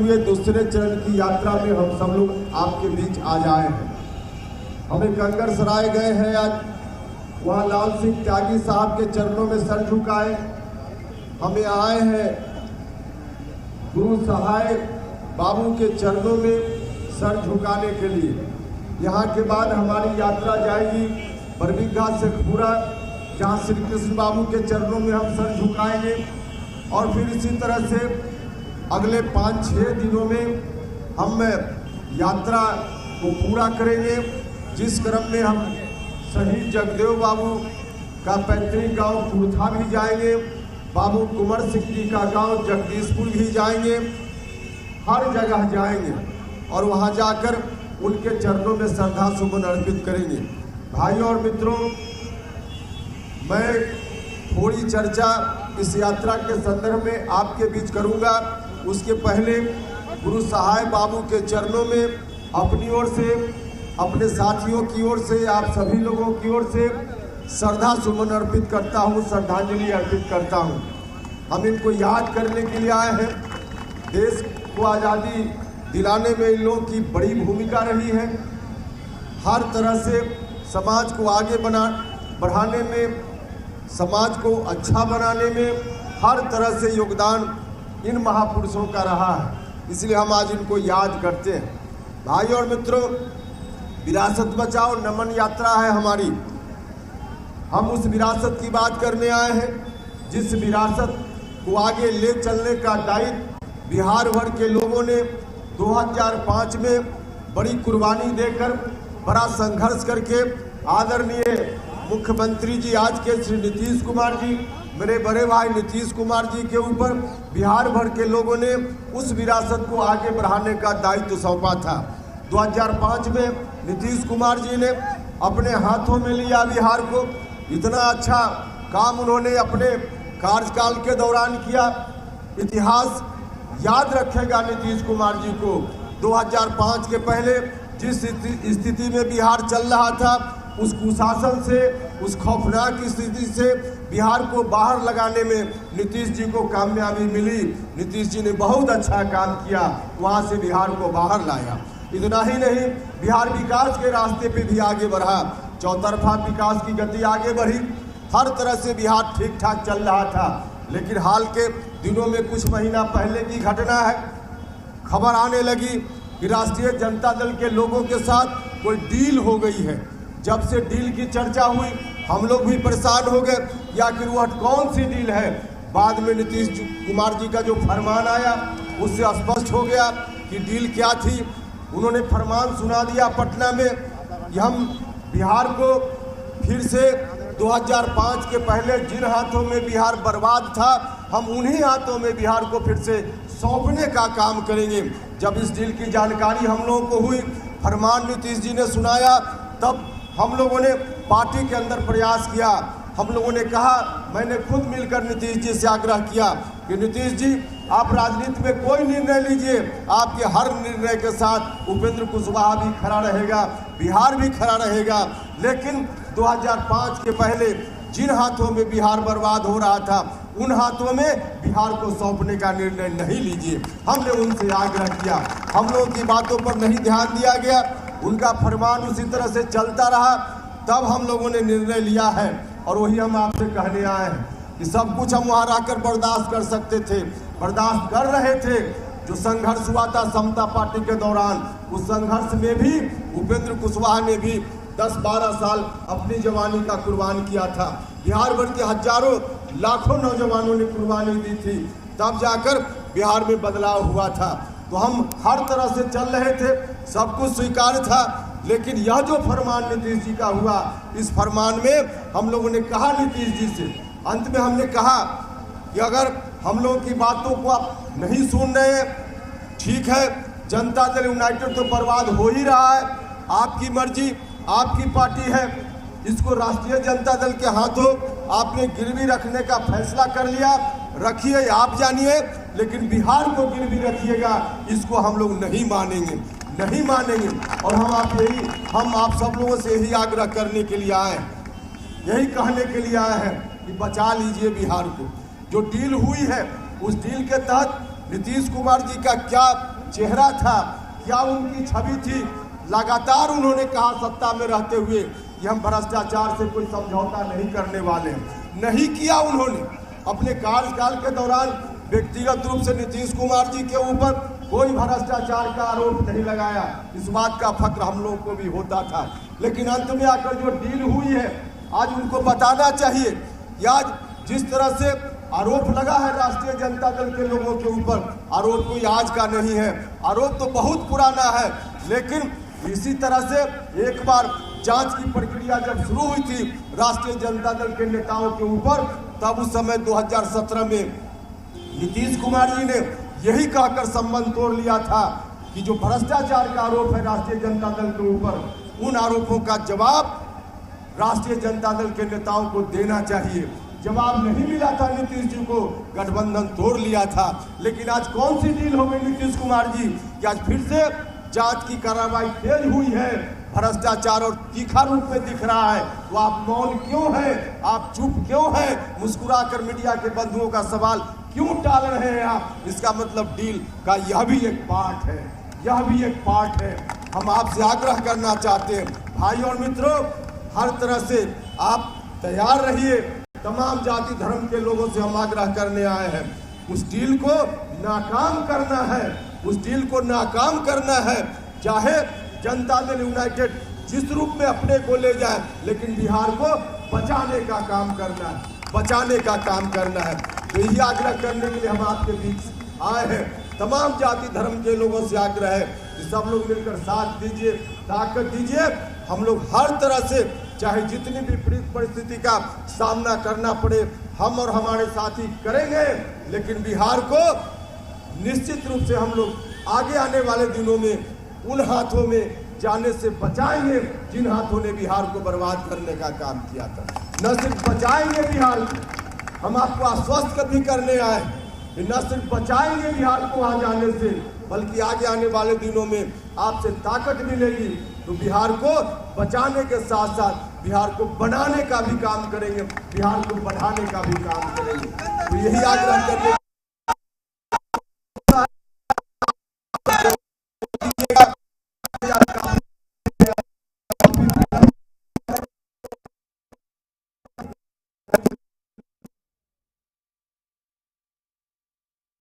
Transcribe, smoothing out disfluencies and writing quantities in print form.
हुए दूसरे चरण की यात्रा में हम सब लोग आपके बीच आज आए हैं। हमें कंगर सराय गए हैं आज, वहाँ लाल सिंह त्यागी साहब के चरणों में सर झुकाए। हमें आए हैं गुरु सहाय बाबू के चरणों में सर झुकाने के लिए। यहाँ के बाद हमारी यात्रा जाएगी बरबीघा शेखपुरा, जहाँ श्री कृष्ण बाबू के चरणों में हम सर झुकाएंगे। और फिर इसी तरह से अगले 5-6 दिनों में हम यात्रा को पूरा करेंगे, जिस क्रम में हम शहीद जगदेव बाबू का पैतृक गांव कुर्था भी जाएंगे, बाबू कुंवर सिंह जी का गांव जगदीशपुर भी जाएंगे, हर जगह जाएंगे और वहां जाकर उनके चरणों में श्रद्धा सुमन अर्पित करेंगे। भाइयों और मित्रों, मैं थोड़ी चर्चा इस यात्रा के संदर्भ में आपके बीच करूंगा। उसके पहले गुरु सहाय बाबू के चरणों में अपनी ओर से, अपने साथियों की ओर से, आप सभी लोगों की ओर से श्रद्धा सुमन अर्पित करता हूं, श्रद्धांजलि अर्पित करता हूं। हम इनको याद करने के लिए आए हैं। देश को आज़ादी दिलाने में इन लोगों की बड़ी भूमिका रही है। हर तरह से समाज को आगे बढ़ाने में, समाज को अच्छा बनाने में हर तरह से योगदान इन महापुरुषों का रहा है, इसलिए हम आज इनको याद करते हैं। भाइयों और मित्रों, विरासत बचाओ नमन यात्रा है हमारी। हम उस विरासत की बात करने आए हैं जिस विरासत को आगे ले चलने का दायित्व बिहार भर के लोगों ने 2005 में बड़ी कुर्बानी देकर, बड़ा संघर्ष करके आदरणीय मुख्यमंत्री जी आज के श्री नीतीश कुमार जी, मेरे बड़े भाई नीतीश कुमार जी के ऊपर बिहार भर के लोगों ने उस विरासत को आगे बढ़ाने का दायित्व सौंपा था। 2005 में नीतीश कुमार जी ने अपने हाथों में लिया बिहार को। इतना अच्छा काम उन्होंने अपने कार्यकाल के दौरान किया। इतिहास याद रखेगा नीतीश कुमार जी को। 2005 के पहले जिस स्थिति में बिहार चल रहा था, उस कुशासन से, उस खौफनाक स्थिति से बिहार को बाहर लगाने में नीतीश जी को कामयाबी मिली। नीतीश जी ने बहुत अच्छा काम किया, वहां से बिहार को बाहर लाया। इतना ही नहीं, बिहार विकास के रास्ते पे भी आगे बढ़ा। चौतरफा विकास की गति आगे बढ़ी। हर तरह से बिहार ठीक ठाक चल रहा था। लेकिन हाल के दिनों में, कुछ महीना पहले की घटना है, खबर आने लगी कि राष्ट्रीय जनता दल के लोगों के साथ कोई डील हो गई है। जब से डील की चर्चा हुई, हम लोग भी परेशान हो गए कि आखिर वह कौन सी डील है। बाद में नीतीश कुमार जी का जो फरमान आया, उससे स्पष्ट हो गया कि डील क्या थी। उन्होंने फरमान सुना दिया पटना में कि हम बिहार को फिर से 2005 के पहले जिन हाथों में बिहार बर्बाद था, हम उन्हीं हाथों में बिहार को फिर से सौंपने का काम करेंगे। जब इस डील की जानकारी हम लोगों को हुई, फरमान नीतीश जी ने सुनाया, तब हम लोगों ने पार्टी के अंदर प्रयास किया। हम लोगों ने कहा, मैंने खुद मिलकर नीतीश जी से आग्रह किया कि नीतीश जी, आप राजनीति में कोई निर्णय लीजिए, आपके हर निर्णय के साथ उपेंद्र कुशवाहा भी खड़ा रहेगा, बिहार भी खड़ा रहेगा। लेकिन 2005 के पहले जिन हाथों में बिहार बर्बाद हो रहा था, उन हाथों में बिहार को सौंपने का निर्णय नहीं लीजिए। हमने उनसे आग्रह किया, हम लोगों की बातों पर नहीं ध्यान दिया गया, उनका फरमान उसी तरह से चलता रहा। तब हम लोगों ने निर्णय लिया है, और वही हम आपसे कहने आए हैं कि सब कुछ हम वहाँ रहकर बर्दाश्त कर सकते थे, बर्दाश्त कर रहे थे। जो संघर्ष हुआ था समता पार्टी के दौरान, उस संघर्ष में भी उपेंद्र कुशवाहा ने भी 10-12 साल अपनी जवानी का कुर्बान किया था। बिहार भर के हजारों लाखों नौजवानों ने कुर्बानी दी थी, तब जाकर बिहार में बदलाव हुआ था। तो हम हर तरह से चल रहे थे, सब कुछ स्वीकार था। लेकिन यह जो फरमान नीतीश जी का हुआ, इस फरमान में हम लोगों ने कहा नीतीश जी से, अंत में हमने कहा कि अगर हम लोगों की बातों को आप नहीं सुन रहे हैं, ठीक है, जनता दल यूनाइटेड तो बर्बाद हो ही रहा है, आपकी मर्जी, आपकी पार्टी है, इसको राष्ट्रीय जनता दल के हाथों आपने गिरवी रखने का फैसला कर लिया, रखिए, आप जानिए, लेकिन बिहार को गिरवी रखिएगा, इसको हम लोग नहीं मानेंगे, नहीं मानेंगे। और हम आप सब लोगों से यही आग्रह करने के लिए आए हैं, यही कहने के लिए आए हैं कि बचा लीजिए बिहार को। जो डील हुई है, उस डील के तहत नीतीश कुमार जी का क्या चेहरा था, क्या उनकी छवि थी। लगातार उन्होंने कहा सत्ता में रहते हुए कि हम भ्रष्टाचार से कोई समझौता नहीं करने वाले हैं। नहीं किया उन्होंने। अपने कार्यकाल के दौरान व्यक्तिगत रूप से नीतीश कुमार जी के ऊपर कोई भ्रष्टाचार का आरोप नहीं लगाया। इस बात का फक्र हम लोगों को भी होता था। लेकिन अंत में आकर जो डील हुई है, आज उनको बताना चाहिए कि आज जिस तरह से आरोप लगा है राष्ट्रीय जनता दल के लोगों के ऊपर, आरोप कोई आज का नहीं है, आरोप तो बहुत पुराना है। लेकिन इसी तरह से एक बार जांच की प्रक्रिया जब शुरू हुई थी राष्ट्रीय जनता दल के नेताओं के ऊपर, तब उस समय 2017 में नीतीश कुमार जी ने यही कहकर संबंध तोड़ लिया था कि जो भ्रष्टाचार का आरोप है राष्ट्रीय जनता दल के ऊपर, उन आरोपों का जवाब राष्ट्रीय जनता दल के नेताओं को देना चाहिए। जवाब नहीं मिला था नीतीश जी को, गठबंधन तोड़ लिया था। लेकिन आज कौन सी डील हो गई नीतीश कुमार जी कि आज फिर से जांच की कार्रवाई तेज हुई है, भ्रष्टाचार और तीखा रूप में दिख रहा है। तो आप मौन क्यों हैं, आप चुप क्यों हैं, मुस्कुराकर मीडिया के बंधुओं का सवाल क्यों टाल रहे हैं आप। इसका मतलब डील का यह भी एक पार्ट है, यह भी एक पार्ट है। हम आपसे आग्रह करना चाहते हैं भाई और मित्रों, हर तरह से आप तैयार रहिए। तमाम जाति धर्म के लोगों से हम आग्रह करने आए हैं, उस डील को नाकाम करना है, उस डील को नाकाम करना है। चाहे जनता दल यूनाइटेड जिस रूप में अपने को ले जाए, लेकिन बिहार को बचाने का काम करना है, बचाने का काम करना है। तो यही आग्रह करने के लिए हम आपके बीच आए हैं। तमाम जाति धर्म के लोगों से आग्रह है कि सब लोग मिलकर साथ दीजिए, ताकत दीजिए। हम लोग हर तरह से, चाहे जितनी भी परिस्थिति का सामना करना पड़े, हम और हमारे साथी करेंगे। लेकिन बिहार को निश्चित रूप से हम लोग आगे आने वाले दिनों में उन हाथों में जाने से बचाएंगे जिन हाथों ने बिहार को बर्बाद करने का काम किया था। न सिर्फ बचाएंगे बिहार को, हम आपको आश्वस्त भी करने आए, न सिर्फ बचाएंगे बिहार को वहां जाने से, बल्कि आगे आने वाले दिनों में आपसे ताकत मिलेगी तो बिहार को बचाने के साथ साथ बिहार को बनाने का भी काम करेंगे, बिहार को बढ़ाने का भी काम करेंगे। तो यही आग्रह करने